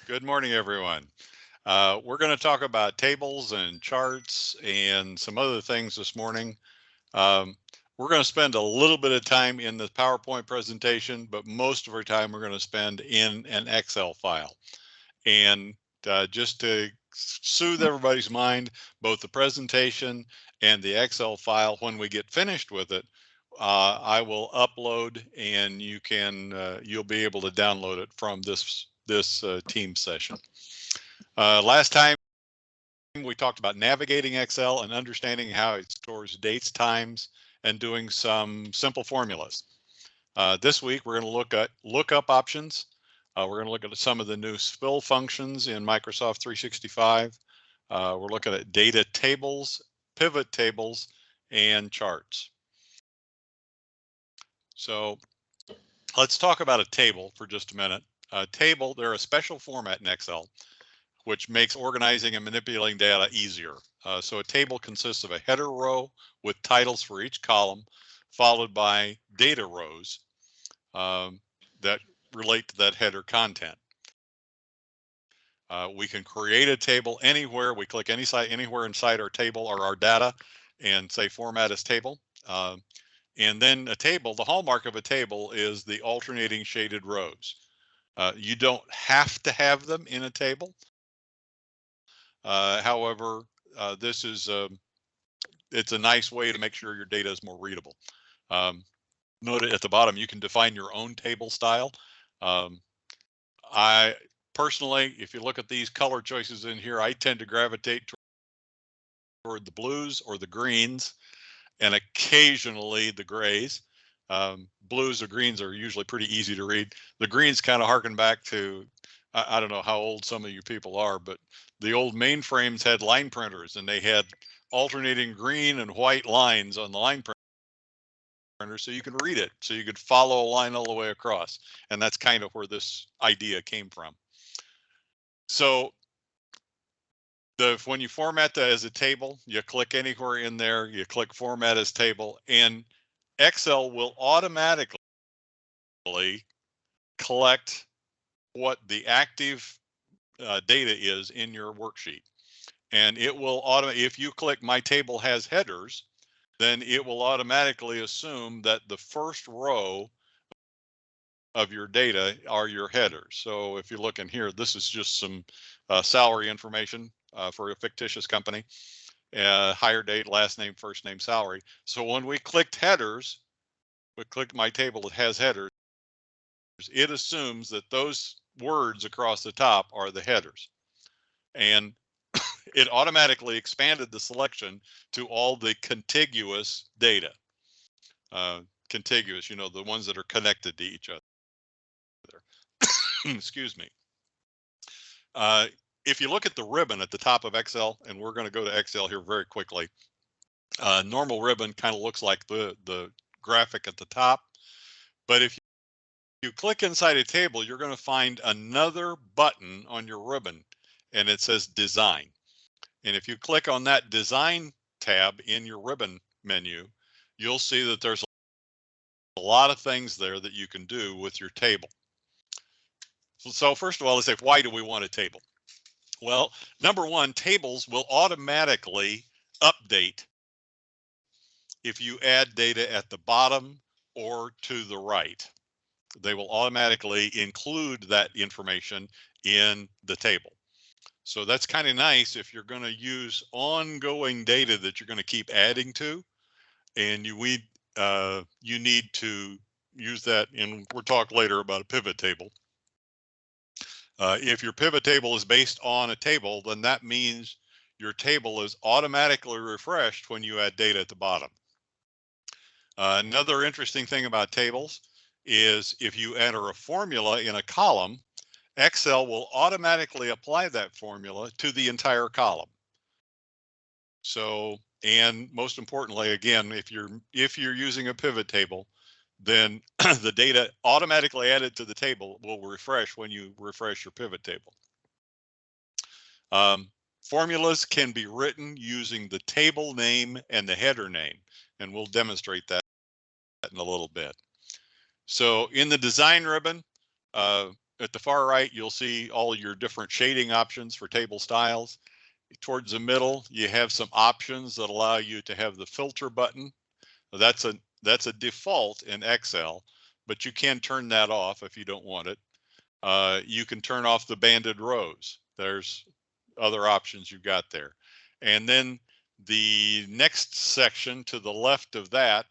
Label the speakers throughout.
Speaker 1: Good morning, everyone. We're going to talk about tables and charts and some other things this morning. Um, we're going to spend a little bit of time in the PowerPoint presentation, but most of our time we're going to spend in an Excel file. And just to soothe everybody's mind, both the presentation and the Excel file, when we get finished with it, I will upload, and you'll be able to download it from this team session. Last time we talked about navigating Excel and understanding how it stores dates, times, and doing some simple formulas. This week we're going to look at lookup options. We're going to look at some of the new fill functions in Microsoft 365. We're looking at data tables, pivot tables, and charts. So let's talk about a table for just a minute. A table, they're a special format in Excel, which makes organizing and manipulating data easier. So a table consists of a header row with titles for each column, followed by data rows that relate to that header content. We can create a table anywhere. We click any site anywhere inside our table or our data and say format as table. And then a table, the hallmark of a table is the alternating shaded rows. You don't have to have them in a table. However, this is it's a nice way to make sure your data is more readable. Note at the bottom, you can define your own table style. I personally, if you look at these color choices in here, I tend to gravitate toward the blues or the greens, and occasionally the grays. Blues or greens are usually pretty easy to read. The greens kind of harken back to, I don't know how old some of you people are, but the old mainframes had line printers, and they had alternating green and white lines on the line printer so you could read it, so you could follow a line all the way across. And that's kind of where this idea came from. So when you format that as a table, you click anywhere in there, you click format as table, and Excel will automatically collect what the active data is in your worksheet. And it will if you click my table has headers, then it will automatically assume that the first row of your data are your headers. So if you look in here, this is just some salary information for a fictitious company. Hire date, last name, first name, salary. So when we clicked headers, we clicked my table that has headers, it assumes that those words across the top are the headers. And it automatically expanded the selection to all the contiguous data. Contiguous, you know, the ones that are connected to each other. Excuse me. If you look at the ribbon at the top of Excel, and we're going to go to Excel here very quickly, normal ribbon kind of looks like the graphic at the top. But if you click inside a table, you're going to find another button on your ribbon, and it says Design. And if you click on that Design tab in your ribbon menu, you'll see that there's a lot of things there that you can do with your table. So first of all, let's say, why do we want a table? Well, number one, tables will automatically update if you add data at the bottom or to the right. They will automatically include that information in the table. So that's kind of nice if you're going to use ongoing data that you're going to keep adding to, and you need to use that. And we'll talk later about a pivot table. If your pivot table is based on a table, then that means your table is automatically refreshed when you add data at the bottom. Another interesting thing about tables is if you enter a formula in a column, Excel will automatically apply that formula to the entire column. So, and most importantly, again, if you're using a pivot table, then the data automatically added to the table will refresh when you refresh your pivot table. Formulas can be written using the table name and the header name, and we'll demonstrate that in a little bit. So in the design ribbon, at the far right, you'll see all your different shading options for table styles. Towards the middle, you have some options that allow you to have the filter button. That's a default in Excel, but you can turn that off if you don't want it. You can turn off the banded rows. There's other options you've got there. And then the next section to the left of that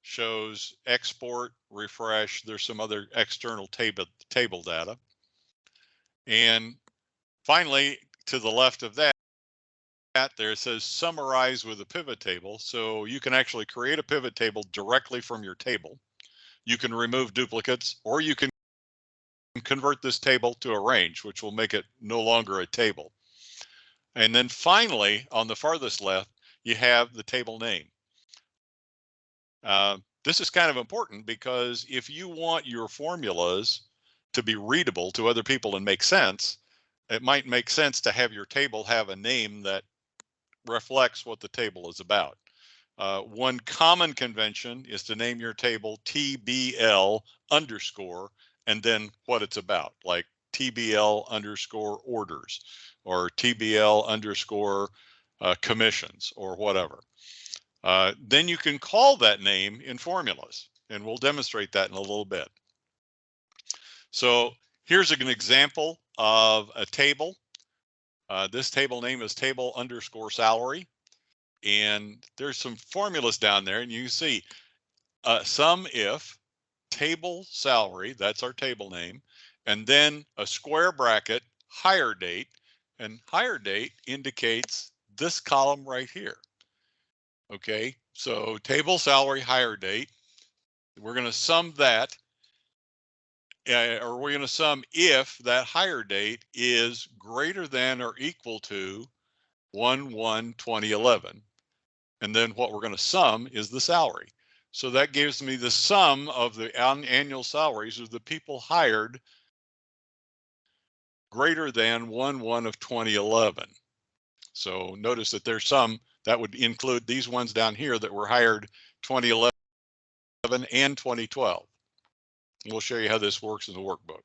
Speaker 1: shows export, refresh. There's some other external table data. And finally, to the left of that, there it says summarize with a pivot table. So you can actually create a pivot table directly from your table. You can remove duplicates, or you can convert this table to a range, which will make it no longer a table. And then finally, on the farthest left, you have the table name. This is kind of important because if you want your formulas to be readable to other people and make sense, it might make sense to have your table have a name that reflects what the table is about. One common convention is to name your table TBL underscore and then what it's about, like TBL underscore orders or TBL underscore commissions or whatever. Then you can call that name in formulas, and we'll demonstrate that in a little bit. So here's an example of a table. This table name is table underscore salary. And there's some formulas down there, and you can see sum if table salary, that's our table name, and then a square bracket hire date, and hire date indicates this column right here. Okay, so table salary hire date, we're going to sum that, or we're going to sum if that hire date is greater than or equal to 1/1/2011. And then what we're going to sum is the salary. So that gives me the sum of the annual salaries of the people hired greater than 1/1/2011. So notice that there's some that would include these ones down here that were hired 2011 and 2012. And we'll show you how this works in the workbook.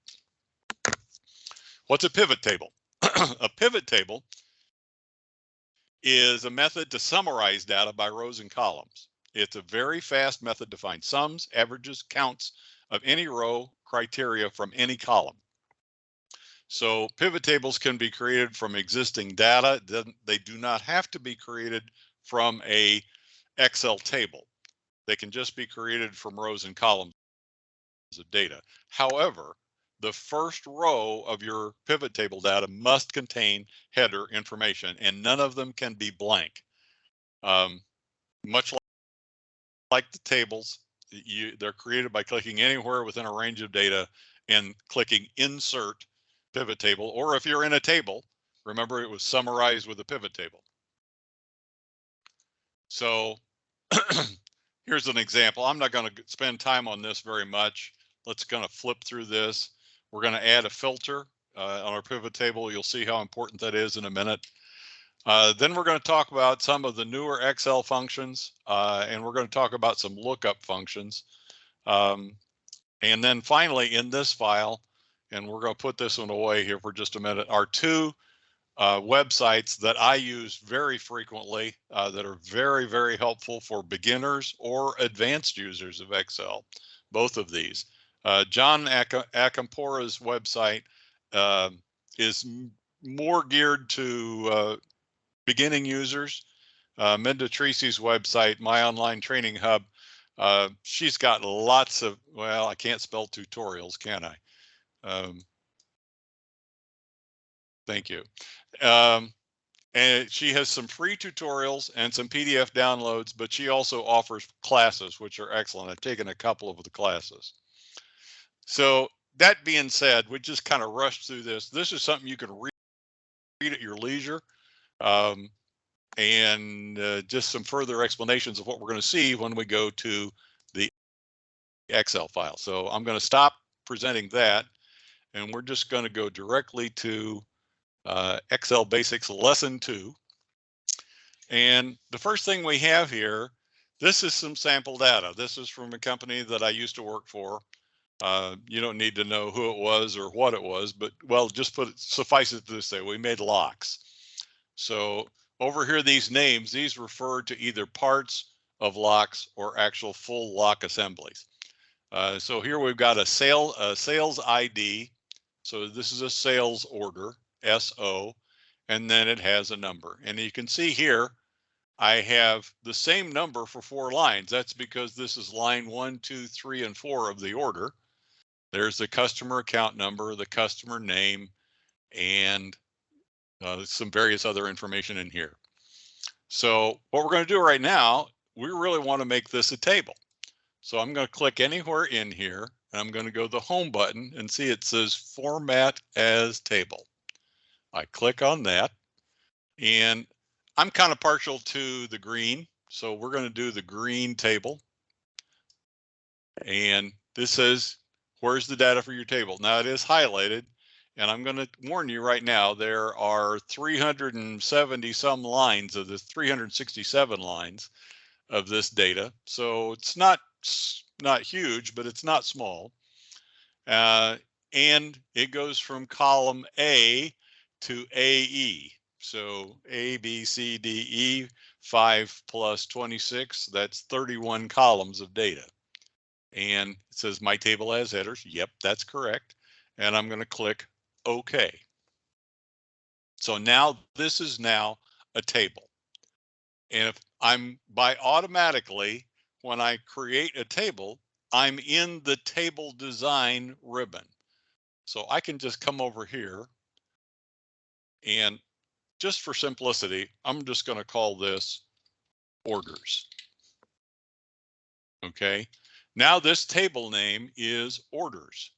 Speaker 1: What's a pivot table? A pivot table is a method to summarize data by rows and columns. It's a very fast method to find sums, averages, counts of any row criteria from any column. So pivot tables can be created from existing data. They do not have to be created from a Excel table. They can just be created from rows and columns of data. However, the first row of your pivot table data must contain header information, and none of them can be blank. Much like the tables, they're created by clicking anywhere within a range of data and clicking insert pivot table, or if you're in a table, remember it was summarized with a pivot table. So here's an example. I'm not going to spend time on this very much. Let's kind of flip through this. We're going to add a filter on our pivot table. You'll see how important that is in a minute. Then we're going to talk about some of the newer Excel functions, and we're going to talk about some lookup functions. And then finally in this file, and we're going to put this one away here for just a minute, are two websites that I use very frequently that are very, very helpful for beginners or advanced users of Excel, both of these. John Akampora's website is more geared to beginning users. Minda Tracy's website, My Online Training Hub, she's got lots of, well, I can't spell tutorials, can I? Thank you. And she has some free tutorials and some PDF downloads, but she also offers classes, which are excellent. I've taken a couple of the classes. So that being said, we just kind of rushed through this. This is something you can read at your leisure. And just some further explanations of what we're going to see when we go to the Excel file. So I'm going to stop presenting that, and we're just going to go directly to Excel Basics Lesson 2. And the first thing we have here, this is some sample data. This is from a company that I used to work for. You don't need to know who it was or what it was, but well, just suffice it to say we made locks. So over here, these names, these refer to either parts of locks or actual full lock assemblies. So here we've got a sales ID. So this is a sales order, SO, and then it has a number. And you can see here, I have the same number for 4 lines. That's because this is line 1, 2, 3, and 4 of the order. There's the customer account number, the customer name, and some various other information in here. So what we're going to do right now, we really want to make this a table. So I'm going to click anywhere in here, and I'm going to go to the home button and see it says format as table. I click on that, and I'm kind of partial to the green, so we're going to do the green table. And this says, where's the data for your table? Now it is highlighted, and I'm going to warn you right now, there are 370 some lines of this, 367 lines of this data. So it's not huge, but it's not small. And it goes from column A to AE. So A, B, C, D, E, 5 plus 26, that's 31 columns of data. And it says my table has headers. Yep, that's correct. And I'm going to click OK. So now this is now a table. And if I'm automatically, when I create a table, I'm in the table design ribbon. So I can just come over here, and just for simplicity, I'm just going to call this orders. Okay. Now this table name is orders.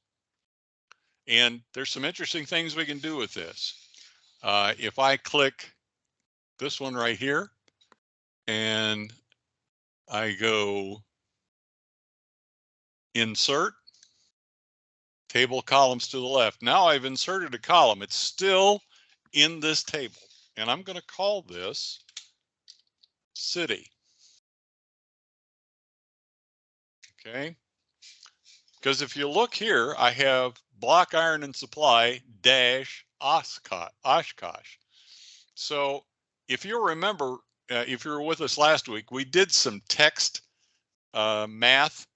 Speaker 1: And there's some interesting things we can do with this. If I click this one right here, and I go insert, table columns to the left. Now I've inserted a column. It's still in this table, and I'm going to call this city. Okay. Because if you look here, I have block iron and supply dash Oshkosh. So if you remember, if you were with us last week, we did some text math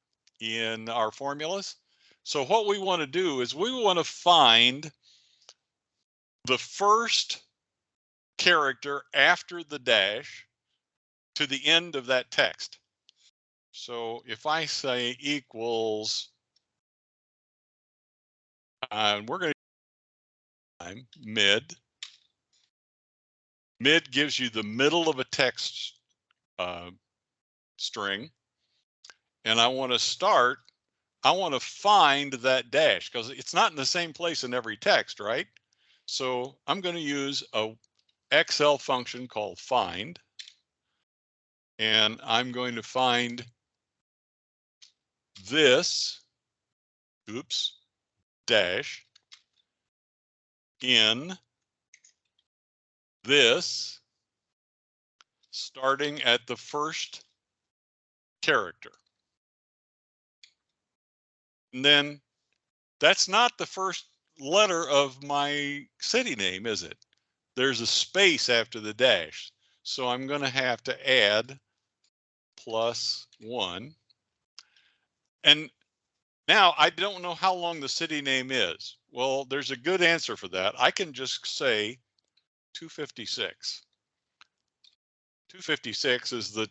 Speaker 1: in our formulas. So what we want to do is we want to find the first character after the dash to the end of that text. So if I say equals, and we're going to mid. Mid gives you the middle of a text string. And I want to find that dash because it's not in the same place in every text, right? So I'm going to use a Excel function called find. And I'm going to find this, dash in this, starting at the first character. And then that's not the first letter of my city name, is it? There's a space after the dash. So I'm going to have to add +1. And now I don't know how long the city name is. Well, there's a good answer for that. I can just say 256. 256 is the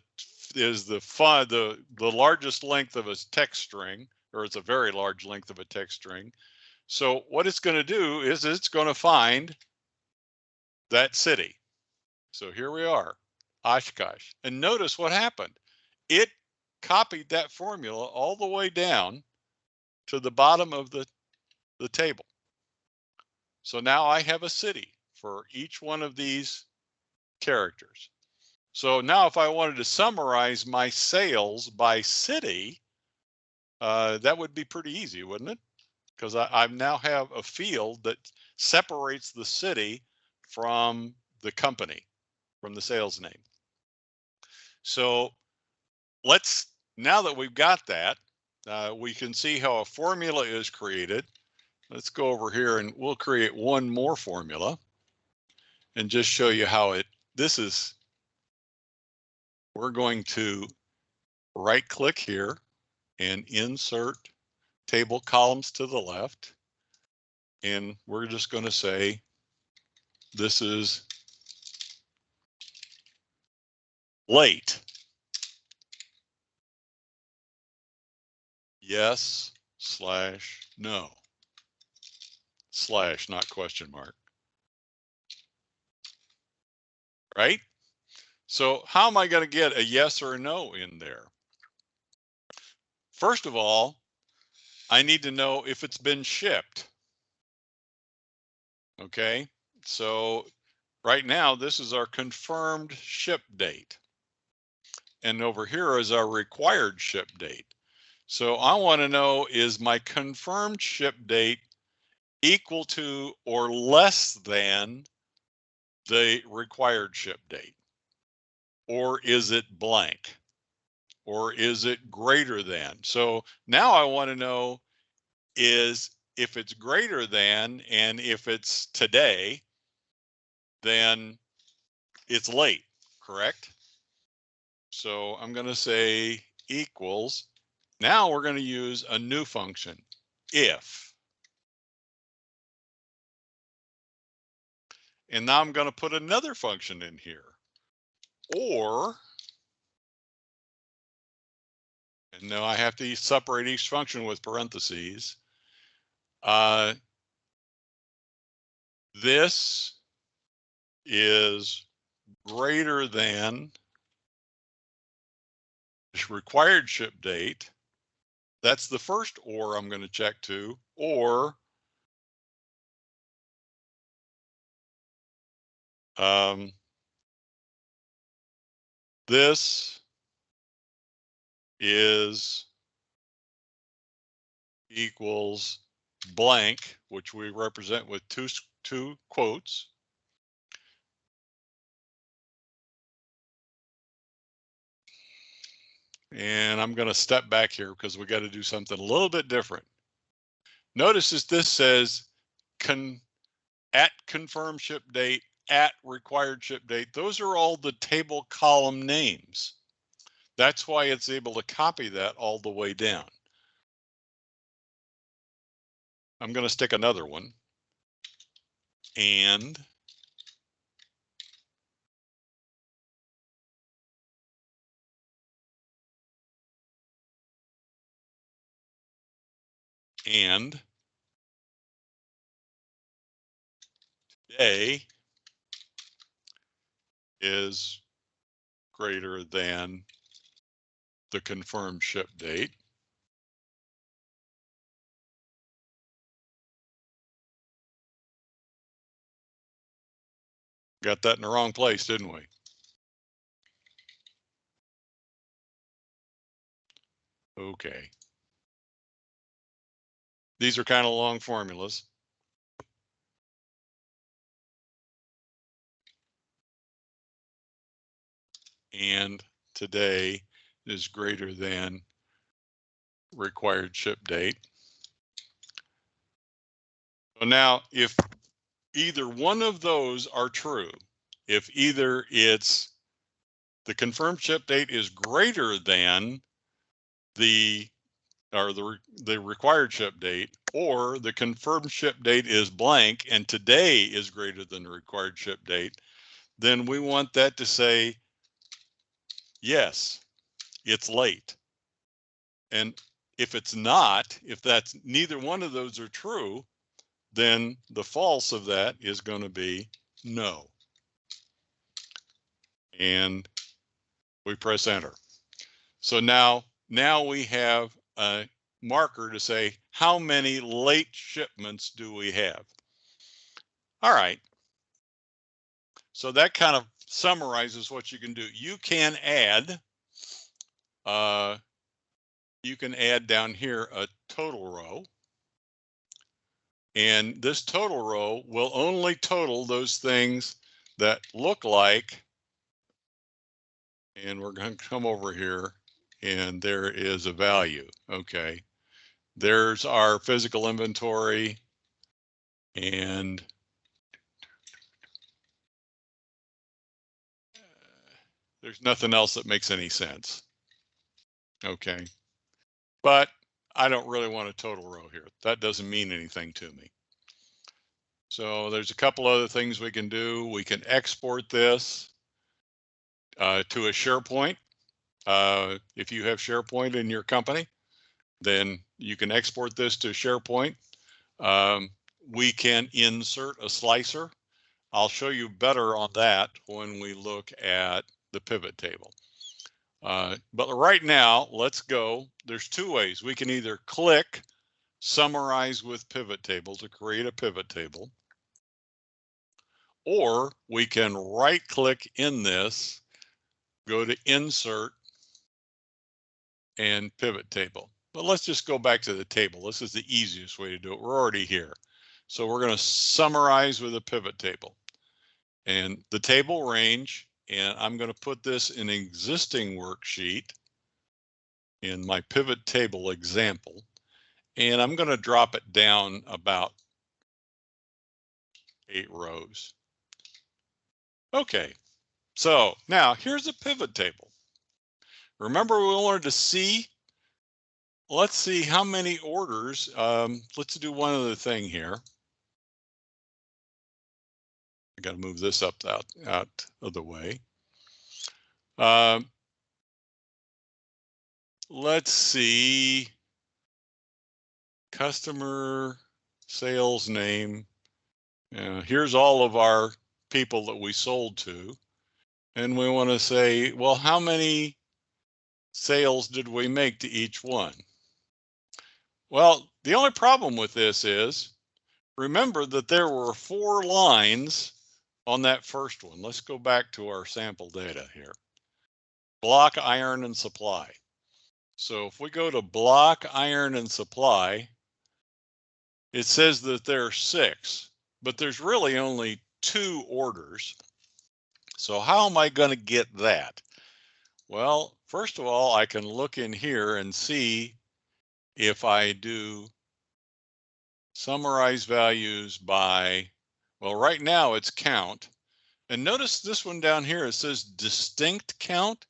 Speaker 1: largest length of a text string, or it's a very large length of a text string. So what it's going to do is it's going to find that city. So here we are, Oshkosh. And notice what happened. It copied that formula all the way down to the bottom of the table. So now I have a city for each one of these characters. So now if I wanted to summarize my sales by city, that would be pretty easy, wouldn't it? Because I now have a field that separates the city from the company, from the sales name. So now that we've got that, we can see how a formula is created. Let's go over here and we'll create one more formula and just show you how we're going to right click here and insert table columns to the left. And we're just going to say, this is late. Yes / no / not question mark. Right? So how am I going to get a yes or a no in there? First of all, I need to know if it's been shipped. Okay, so right now this is our confirmed ship date. And over here is our required ship date. So I want to know, is my confirmed ship date equal to or less than the required ship date? Or is it blank? Or is it greater than? So now I want to know is if it's greater than, and if it's today, then it's late, correct? So I'm going to say equals. Now we're going to use a new function, if. And now I'm going to put another function in here, or. And now I have to separate each function with parentheses. This is greater than required ship date. That's the first or I'm going to check to, or this is equals blank, which we represent with two quotes. And I'm going to step back here because we got to do something a little bit different. Notice this says at confirmed ship date, at required ship date. Those are all the table column names. That's why it's able to copy that all the way down. I'm going to stick another one. And today is greater than the confirmed ship date. Got that in the wrong place, didn't we? Okay. These are kind of long formulas. And today is greater than required ship date. So now if either one of those are true, if either it's the confirmed ship date is greater than the required ship date, or the confirmed ship date is blank and today is greater than the required ship date, then we want that to say, yes, it's late. And if it's not, if that's neither one of those are true, then the false of that is going to be no. And we press enter. So now we have a marker to say how many late shipments do we have. All right. So that kind of summarizes what you can do. You can add down here a total row. And this total row will only total those things that look like, and we're going to come over here and there is a value. Okay, there's our physical inventory, and there's nothing else that makes any sense. Okay, but I don't really want a total row here. That doesn't mean anything to me. So there's a couple other things we can do. We can export this to a SharePoint. If you have SharePoint in your company, then you can export this to SharePoint. We can insert a slicer. I'll show you better on that when we look at the pivot table. But right now, let's go. There's two ways. We can either click Summarize with Pivot Table to create a pivot table, or we can right click in this, go to Insert and Pivot Table. But let's just go back to the table. This is the easiest way to do it. We're already here. So we're going to summarize with a pivot table. And the table range, and I'm going to put this in an existing worksheet in my pivot table example. And I'm going to drop it down about 8 rows. Okay, so now here's a pivot table. Remember, we wanted to see, let's see how many orders. Let's do one other thing here. I got to move this up out of the way. Let's see, customer sales name. Here's all of our people that we sold to. And we want to say, well, how many sales did we make to each one? Well, the only problem with this is, remember that there were 4 lines on that first one. Let's go back to our sample data here. Block, iron, and supply. So if we go to block, iron, and supply, it says that there are 6, but there's really only 2 orders. So how am I going to get that? Well, first of all, I can look in here and see if I do summarize values by, well, right now it's count. And notice this one down here, it says distinct count,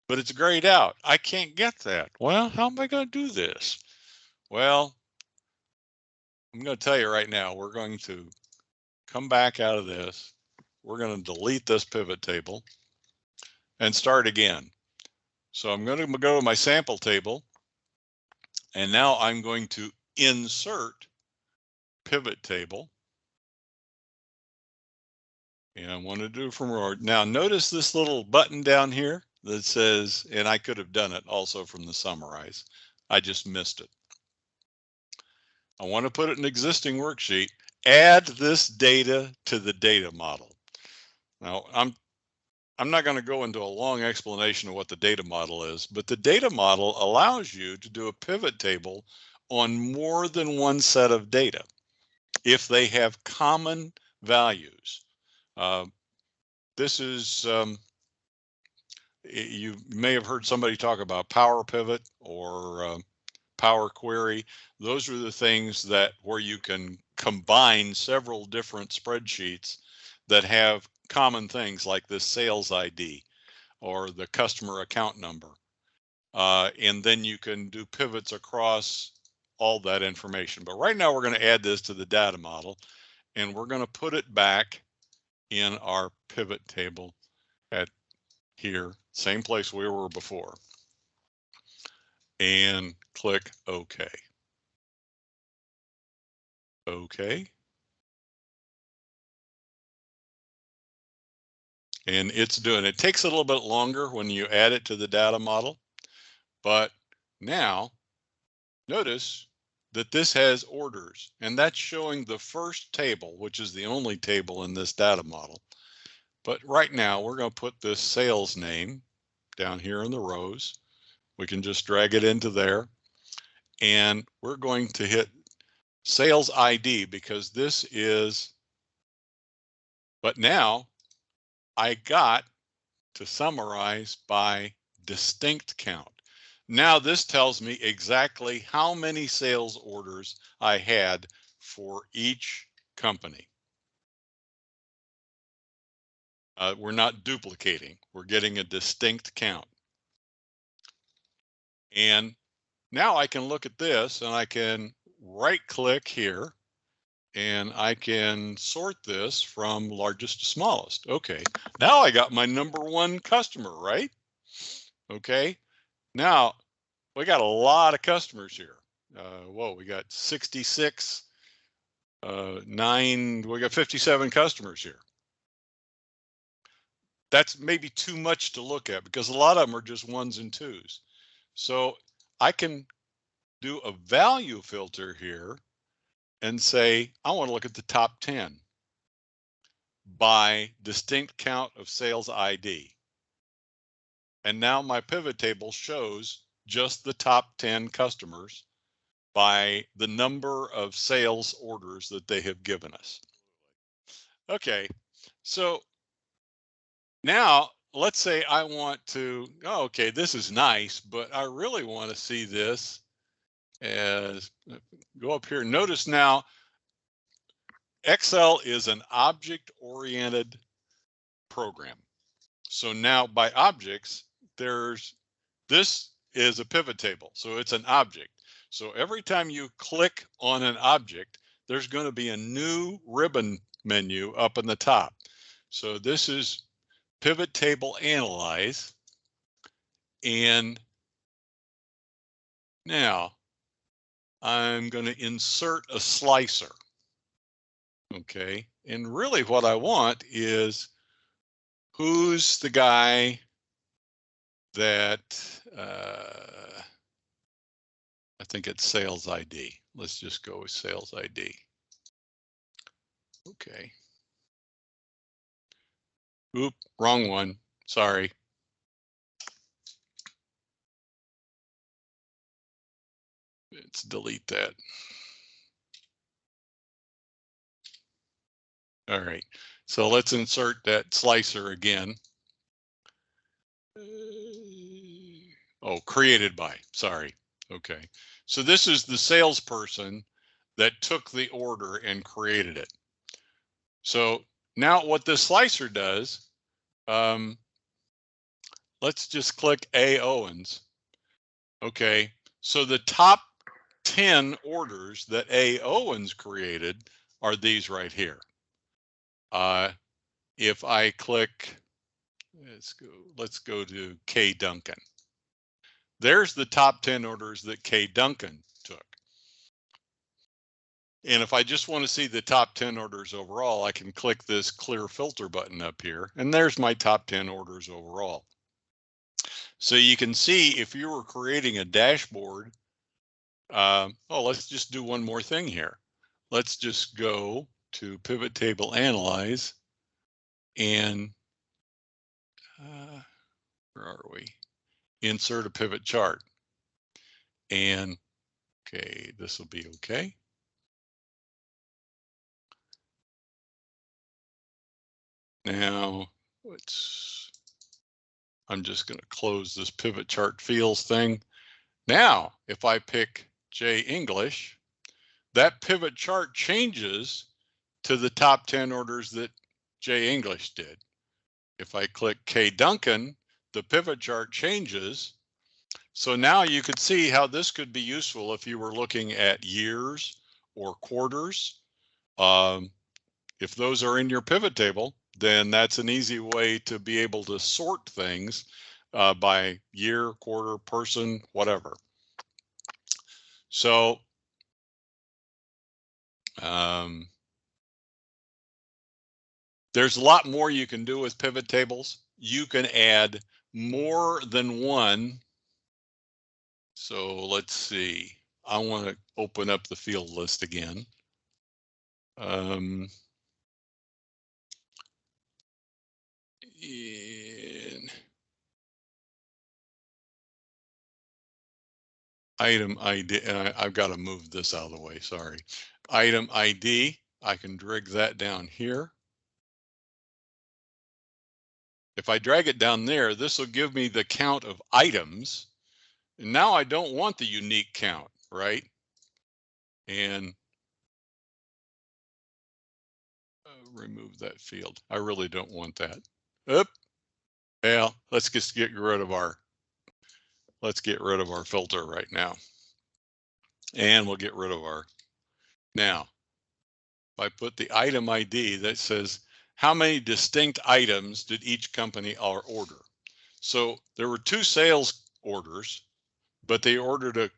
Speaker 1: but it's grayed out. I can't get that. Well, how am I going to do this? Well, I'm going to tell you right now, we're going to come back out of this. We're going to delete this pivot table and start again. So I'm going to go to my sample table, and now I'm going to insert pivot table. And I want to do it from row. Now notice this little button down here that says, and I could have done it also from the summarize. I just missed it. I want to put it in an existing worksheet. Add this data to the data model. Now I'm not going to go into a long explanation of what the data model is, but the data model allows you to do a pivot table on more than one set of data if they have common values. This is, you may have heard somebody talk about Power Pivot or Power Query. Those are the things that where you can combine several different spreadsheets that have common things like this sales ID or the customer account number. And then you can do pivots across all that information. But right now we're going to add this to the data model, and we're going to put it back in our pivot table at here, same place we were before, and click OK. OK. And it's doing it. It takes a little bit longer when you add it to the data model, but now notice that this has orders, and that's showing the first table, which is the only table in this data model. But right now we're going to put this sales name down here in the rows. We can just drag it into there, and we're going to hit sales ID because this is, but now I got to summarize by distinct count. Now this tells me exactly how many sales orders I had for each company. We're not duplicating, we're getting a distinct count. And now I can look at this and I can right click here and I can sort this from largest to smallest. Okay, now I got my number one customer, right? Okay, now we got a lot of customers here. Whoa, we got 66, we got 57 customers here. That's maybe too much to look at because a lot of them are just ones and twos. So I can do a value filter here and say, I want to look at the top 10 by distinct count of sales ID. And now my pivot table shows just the top 10 customers by the number of sales orders that they have given us. Okay, so now let's say I want to, oh, okay, this is nice, but I really want to see this as, go up here. Notice now, Excel is an object-oriented program. So now by objects, this is a pivot table. So it's an object. So every time you click on an object, there's going to be a new ribbon menu up in the top. So this is pivot table analyze. And now I'm going to insert a slicer. Okay. And really what I want is who's the guy that I think it's sales ID. Let's just go with sales ID. Okay. Oop, wrong one. Sorry. Let's delete that. All right. So let's insert that slicer again. Oh, created by, sorry. Okay. So this is the salesperson that took the order and created it. So now what this slicer does, let's just click A. Owens. Okay, so the top 10 orders that A. Owens created are these right here. If I click, let's go to K. Duncan. There's the top 10 orders that K. Duncan took. And if I just want to see the top 10 orders overall, I can click this clear filter button up here, and there's my top 10 orders overall. So you can see if you were creating a dashboard, let's just do one more thing here. Let's just go to pivot table analyze and where are we? Insert a pivot chart. And okay, this will be okay. Now I'm just going to close this pivot chart fields thing. Now, if I pick J English, that pivot chart changes to the top 10 orders that J English did. If I click K Duncan, the pivot chart changes. So now you could see how this could be useful if you were looking at years or quarters. If those are in your pivot table, then that's an easy way to be able to sort things by year, quarter, person, whatever. So there's a lot more you can do with pivot tables. You can add more than one. So let's see. I want to open up the field list again. Item ID, I've got to move this out of the way, sorry. Item ID, I can drag that down here. If I drag it down there, this will give me the count of items. And now I don't want the unique count, right? And remove that field. I really don't want that. Oop. Well, let's just get rid of our filter right now. And we'll get rid of our, now, if I put the item ID that says, how many distinct items did each company order? So there were 2 sales orders, but they ordered a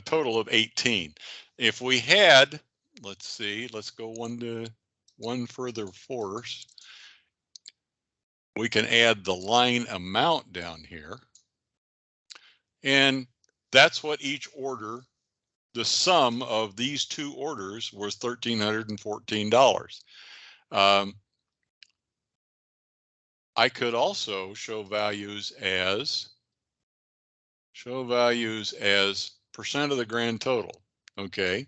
Speaker 1: total of 18. If we had, let's see, let's go one further force. We can add the line amount down here. And that's what each order, the sum of these 2 orders was $1,314. I could also show values as percent of the grand total. Okay.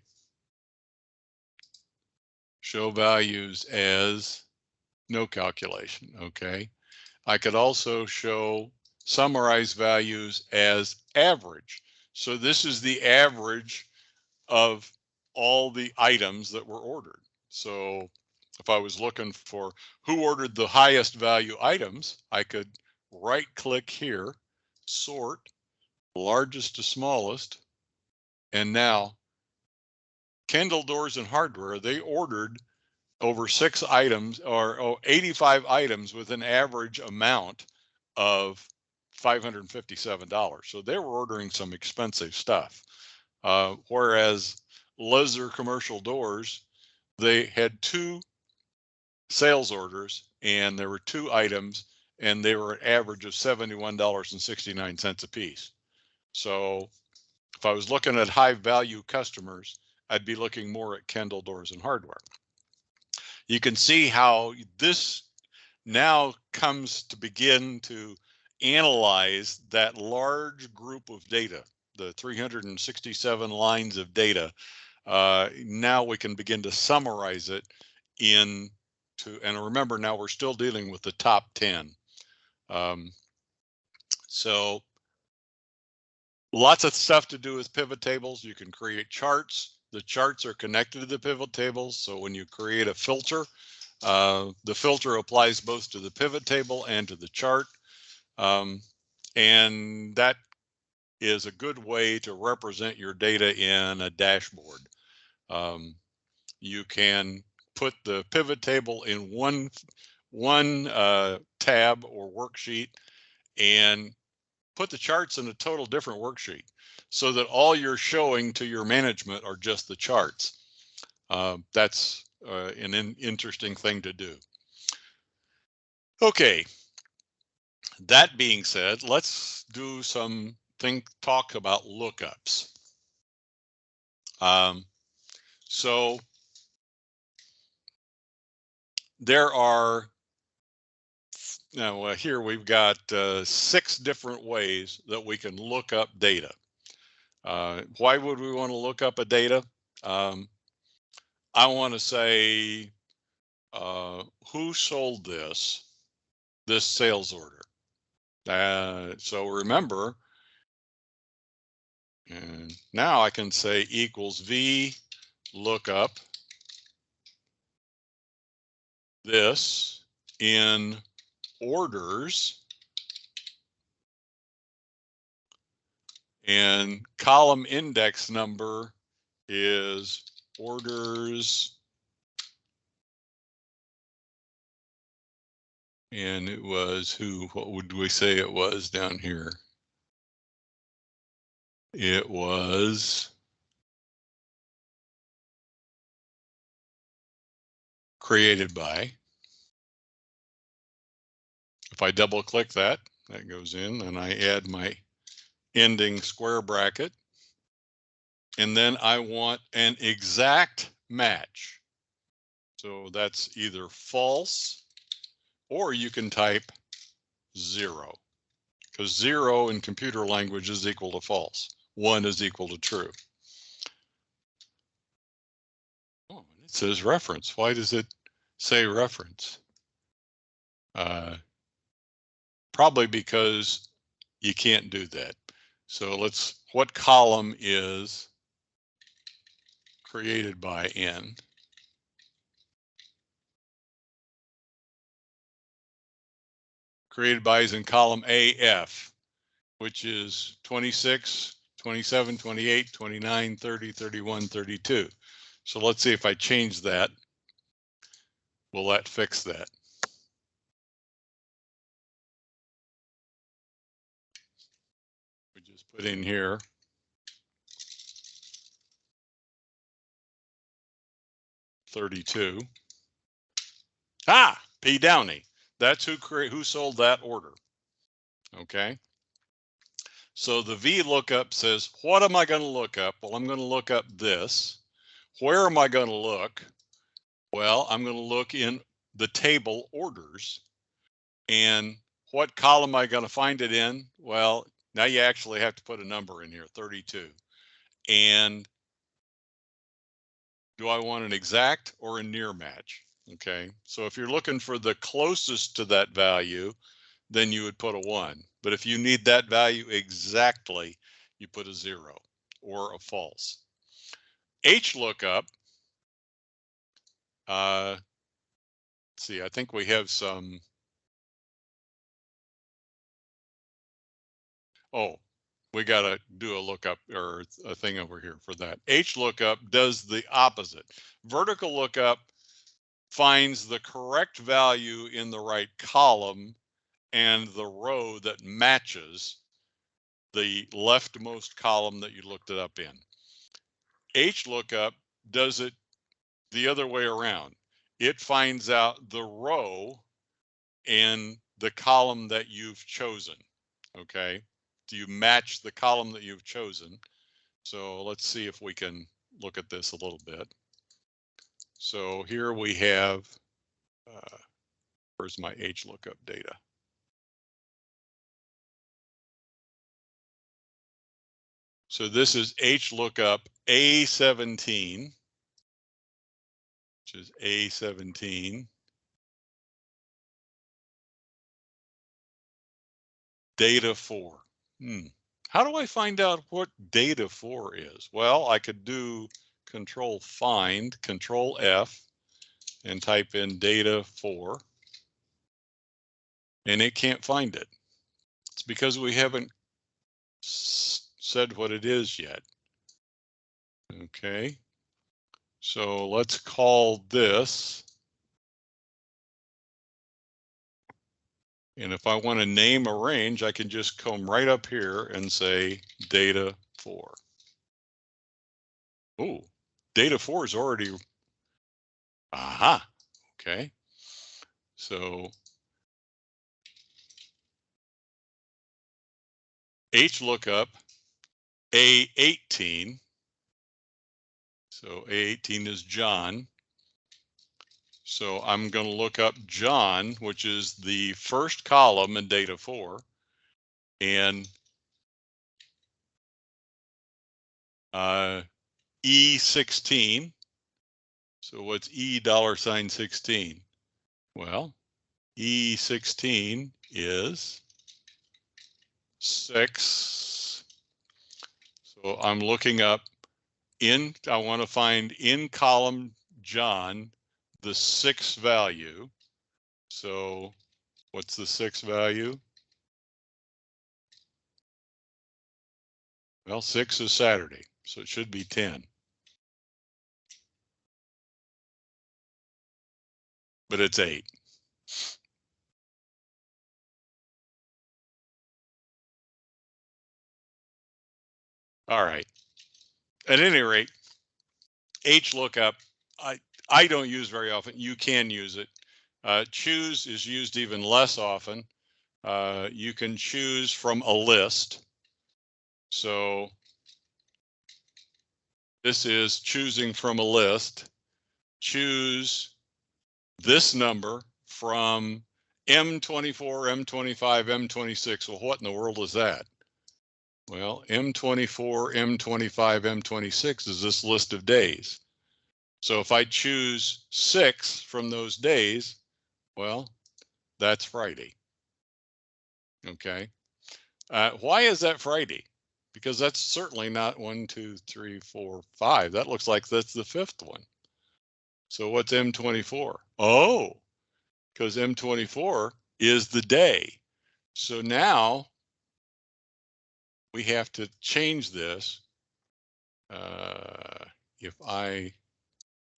Speaker 1: Show values as no calculation. Okay. I could also summarize values as average. So this is the average of all the items that were ordered. So if I was looking for who ordered the highest value items, I could right click here, sort, largest to smallest. And now Kendall Doors and Hardware, they ordered over 6 items or 85 items with an average amount of $557. So they were ordering some expensive stuff. Whereas Leather Commercial Doors, they had 2 sales orders and there were 2 items and they were an average of $71.69 a piece. So if I was looking at high value customers, I'd be looking more at Kendall Doors and Hardware. You can see how this now comes to begin to analyze that large group of data, the 367 lines of data. Now we can begin to summarize it and remember, now we're still dealing with the top 10. So lots of stuff to do with pivot tables. You can create charts. The charts are connected to the pivot tables. So when you create a filter, the filter applies both to the pivot table and to the chart. And that is a good way to represent your data in a dashboard. You can put the pivot table in one tab or worksheet and put the charts in a total different worksheet so that all you're showing to your management are just the charts. That's an interesting thing to do. Okay, that being said, let's do talk about lookups. So there are, now here we've got 6 different ways that we can look up data. Why would we want to look up a data? I want to say who sold this sales order. So remember, and now I can say equals V lookup this in orders, and column index number is orders, and it was what would we say it was down here? It was created by. If I double click that goes in, and I add my ending square bracket. And then I want an exact match. So that's either false, or you can type 0, because 0 in computer language is equal to false. 1 is equal to true. Oh, it says reference. Why does it say reference? Probably because you can't do that. So what column is created by N? Created by is in column AF, which is 26, 27, 28, 29, 30, 31, 32. So let's see if I change that. Will that fix that? We just put in here 32. Ah, P. Downey. That's who sold that order. Okay. So the V lookup says, what am I going to look up? Well, I'm going to look up this. Where am I going to look? Well, I'm going to look in the table orders. And what column am I going to find it in? Well, now you actually have to put a number in here, 32. And do I want an exact or a near match? Okay, so if you're looking for the closest to that value, then you would put a 1. But if you need that value exactly, you put a 0 or a false. H lookup, let's see, I think we have some, oh, we got to do a lookup or a thing over here for that. H lookup does the opposite. Vertical lookup finds the correct value in the right column and the row that matches the leftmost column that you looked it up in. H lookup does it the other way around. It finds out the row and the column that you've chosen. Okay, do you match the column that you've chosen? So let's see if we can look at this a little bit. So here we have, where's my H lookup data? So this is H lookup A17, which is A17. Data 4. How do I find out what data 4 is? Well, I could do control find, control F, and type in data 4. And it can't find it. It's because we haven't said what it is yet. Okay. So let's call this. And if I want to name a range, I can just come right up here and say data 4. Oh, data 4 is already, aha, okay. So H lookup A18. So A18 is John. So I'm going to look up John, which is the first column in data 4, and E16. So what's $16? Well, E16 is 6. So I'm looking up I want to find in column John the 6th value. So what's the 6th value? Well, 6 is Saturday, so it should be 10. But it's 8. All right. At any rate, H lookup, I don't use very often. You can use it. Choose is used even less often. You can choose from a list. So this is choosing from a list. Choose this number from M24, M25, M26. Well, what in the world is that? Well, M24, M25, M26 is this list of days. So if I choose 6 from those days, well, that's Friday. Okay. Why is that Friday? because that's certainly not 1, 2, 3, 4, 5. That looks like that's the fifth one. So what's M24? Oh, because M24 is the day. So now we have to change this.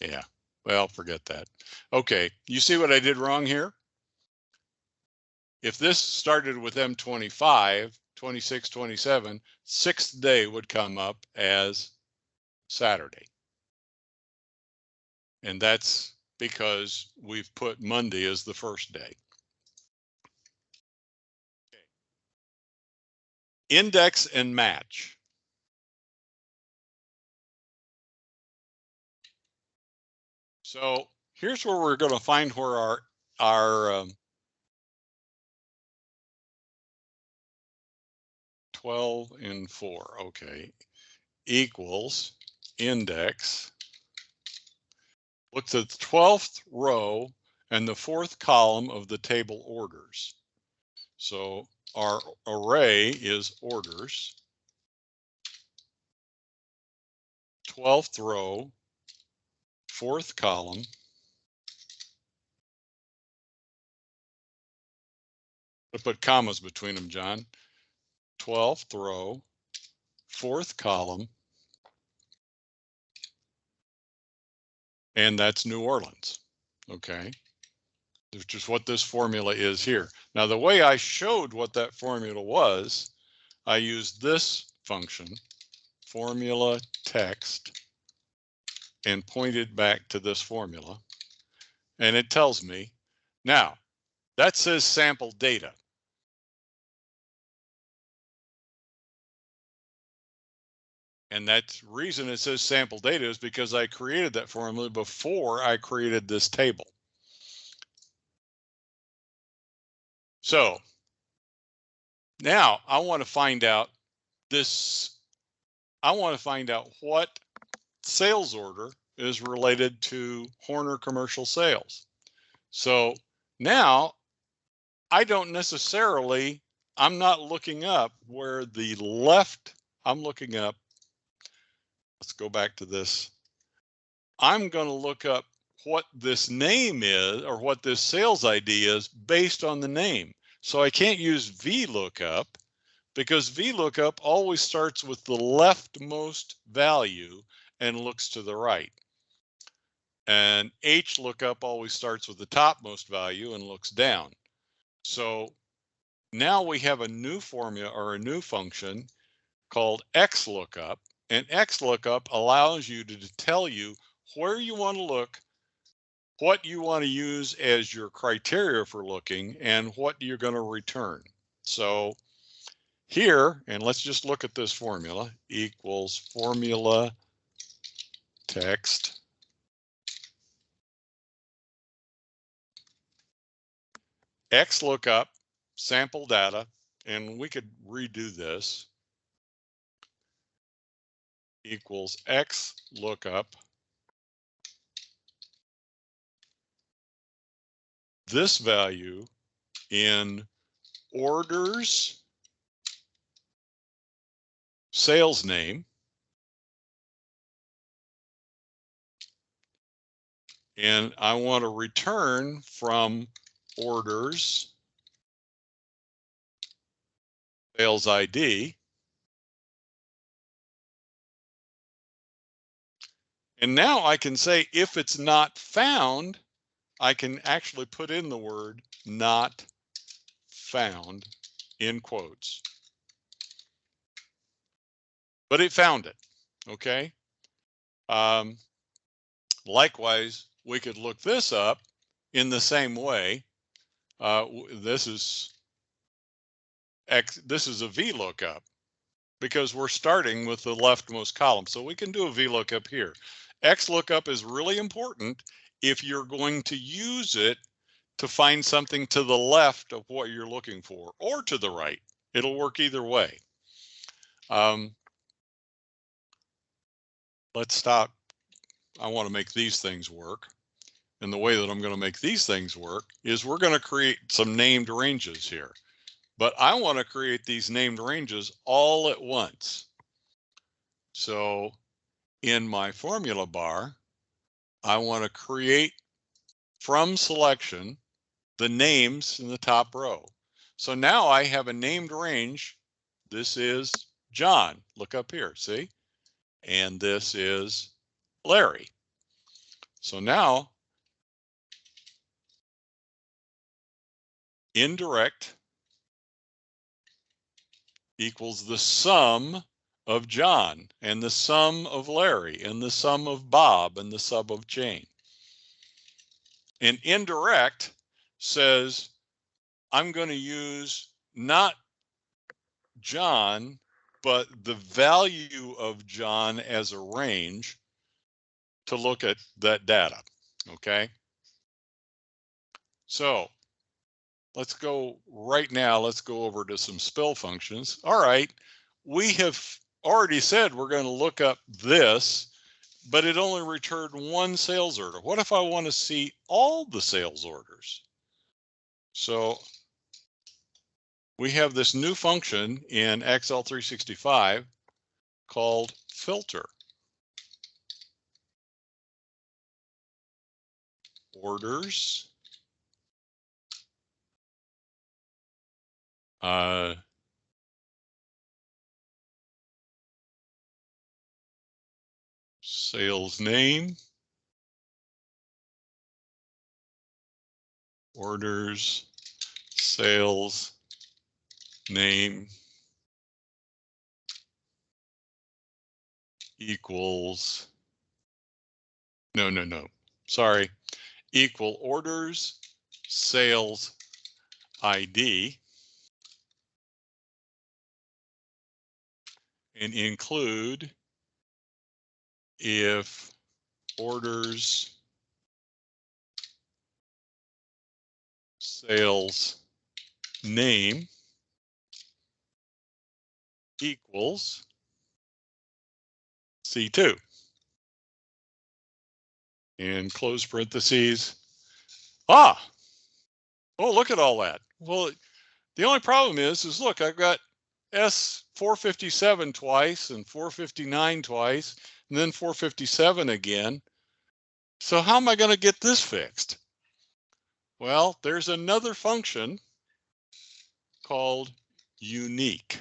Speaker 1: Yeah, well, forget that. Okay, you see what I did wrong here? If this started with M25, 26, 27, sixth day would come up as Saturday. And that's because we've put Monday as the first day. Okay. Index and match. So here's where we're going to find where our 12 and 4, okay, equals index. Look at the 12th row and the fourth column of the table orders. So our array is orders, 12th row, fourth column, I put commas between them, John. 12th row, fourth column, and that's New Orleans. Okay, which is what this formula is here. Now, the way I showed what that formula was, I used this function, formula text, and pointed back to this formula, and it tells me, now, that says sample data. And that reason it says sample data is because I created that formula before I created this table. So now I want to find out this. I want to find out what sales order is related to Horner commercial sales. So now I don't necessarily, I'm not looking up where the left, I'm looking up. Let's go back to this. I'm going to look up what this name is or what this sales ID is based on the name. So I can't use VLOOKUP because VLOOKUP always starts with the leftmost value and looks to the right. And HLOOKUP always starts with the topmost value and looks down. So now we have a new formula or a new function called XLOOKUP. And XLOOKUP allows you to tell you where you want to look, what you want to use as your criteria for looking, and what you're going to return. So here, and let's just look at this formula, equals formula text XLOOKUP sample data, and we could redo this, equals XLOOKUP this value in orders sales name, and I want to return from orders sales ID. And now I can say if it's not found, I can actually put in the word not found in quotes. But it found it, okay? Likewise, we could look this up in the same way. This is a VLOOKUP because we're starting with the leftmost column. So we can do a VLOOKUP here. XLOOKUP is really important if you're going to use it to find something to the left of what you're looking for or to the right. It'll work either way. Let's stop. I want to make these things work. And the way that I'm going to make these things work is we're going to create some named ranges here. but I want to create these named ranges all at once. So in my formula bar, I want to create from selection the names in the top row. So now I have a named range. This is John. Look up here, see? And this is Larry. So now indirect equals the sum of John and the sum of Larry and the sum of Bob and the sum of Jane. And indirect says I'm going to use not John, but the value of John as a range to look at that data. Okay. So let's go right now. Let's go over to some spill functions. All right. We have already said we're going to look up this, but it only returned one sales order. What if I want to see all the sales orders? So we have this new function in Excel 365 called filter. Orders. Sales name. Orders. Sales name equals, no, sorry, equal orders, sales ID, and include if orders, sales name equals C2. And close parentheses. Oh, look at all that. Well, the only problem is look, I've got S457 twice and 459 twice, and then 457 again. So how am I going to get this fixed? Well, there's another function called unique.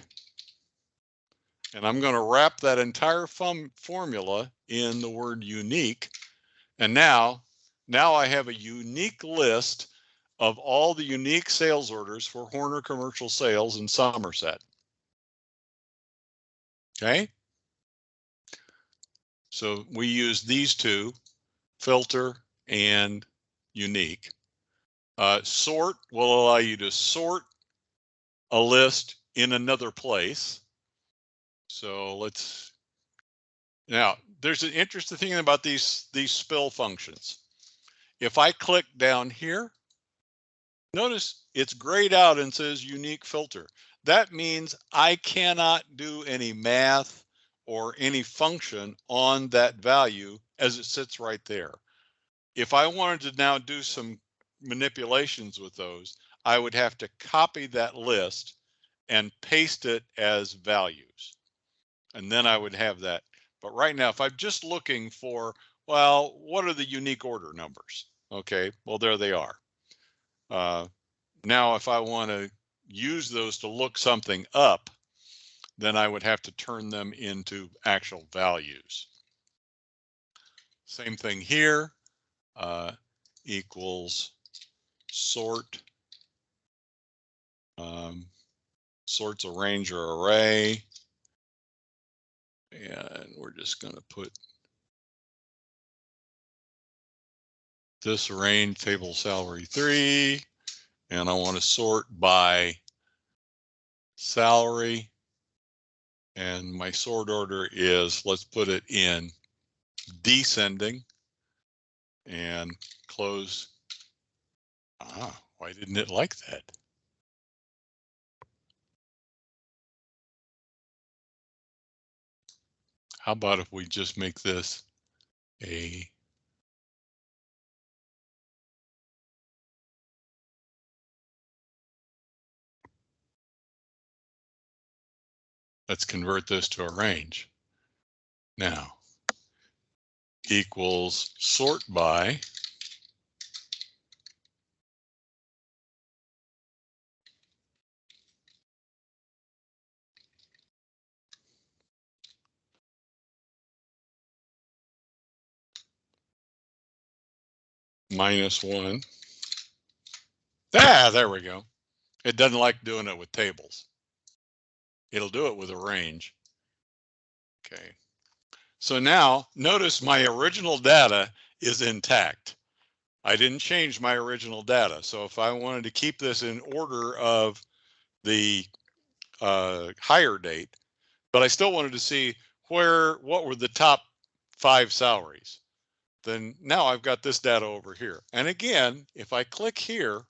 Speaker 1: And I'm going to wrap that entire formula in the word unique. And now I have a unique list of all the unique sales orders for Horner Commercial Sales in Somerset. Okay. So we use these two, filter and unique. Sort will allow you to sort a list in another place. So now there's an interesting thing about these spill functions. If I click down here, notice it's grayed out and says unique filter. That means I cannot do any math or any function on that value as it sits right there. If I wanted to now do some manipulations with those, I would have to copy that list and paste it as values. And then I would have that. But right now, if I'm just looking for, well, what are the unique order numbers? Okay, well, there they are. Now, if I want to use those to look something up, then I would have to turn them into actual values. Same thing here, equals sort, sorts a range or array. And we're just going to put this range table salary 3. And I want to sort by salary. And my sort order is, let's put it in descending and close. Why didn't it like that? How about if we just make this a Let's convert this to a range. Now, equals sort by -1. Ah, there we go. It doesn't like doing it with tables. It'll do it with a range. Okay. So now notice my original data is intact. I didn't change my original data. So if I wanted to keep this in order of the hire date, but I still wanted to see what were the top 5 salaries, then now I've got this data over here. And again, if I click here,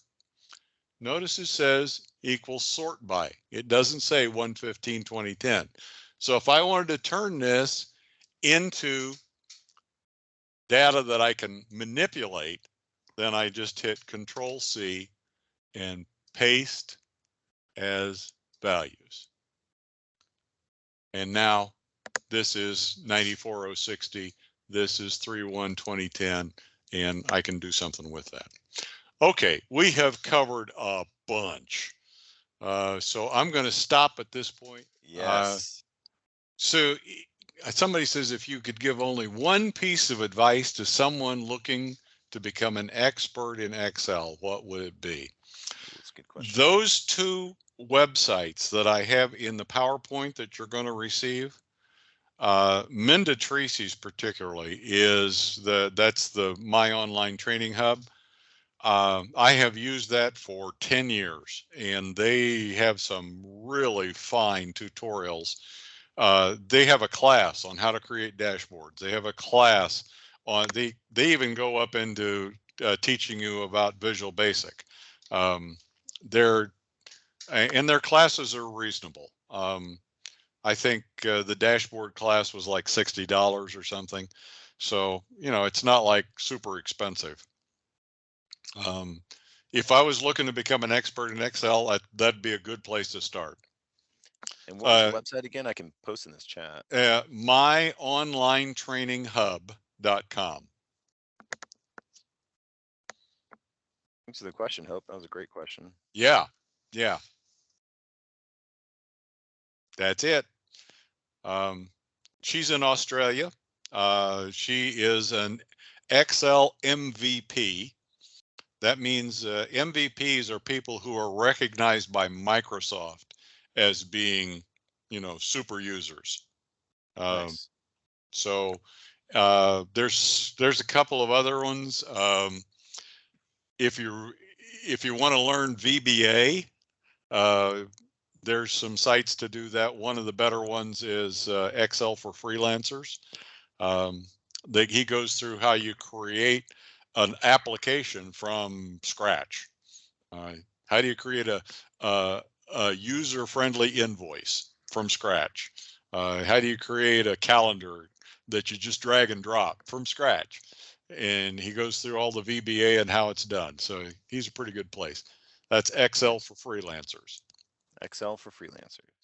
Speaker 1: notice it says equals sort by. It doesn't say 115, 2010. So if I wanted to turn this into data that I can manipulate, then I just hit Control C and paste as values. And now this is 94060, this is 31-2010, and I can do something with that. Okay, we have covered a bunch. So I'm going to stop at this point.
Speaker 2: Yes.
Speaker 1: So somebody says if you could give only one piece of advice to someone looking to become an expert in Excel, what would it be?
Speaker 2: That's a good question.
Speaker 1: Those 2 websites that I have in the PowerPoint that you're going to receive, Minda Tracy's particularly that's the My Online Training Hub. I have used that for 10 years, and they have some really fine tutorials. They have a class on how to create dashboards. They have a class on they even go up into teaching you about Visual Basic. Their classes are reasonable. I think the dashboard class was like $60 or something. So, it's not like super expensive. If I was looking to become an expert in Excel, that'd be a good place to start.
Speaker 2: And what was the website again? I can post in this chat.
Speaker 1: myonlinetraininghub.com.
Speaker 2: Thanks for the question, Hope. That was a great question.
Speaker 1: Yeah. That's it. She's in Australia. She is an Excel MVP. That means MVPs are people who are recognized by Microsoft as being, super users.
Speaker 2: Nice.
Speaker 1: So there's a couple of other ones. If you want to learn VBA, there's some sites to do that. One of the better ones is Excel for Freelancers. He goes through how you create an application from scratch. How do you create a user-friendly invoice from scratch? How do you create a calendar that you just drag and drop from scratch? And he goes through all the VBA and how it's done. So he's a pretty good place. That's Excel for Freelancers.
Speaker 2: Excel for Freelancers.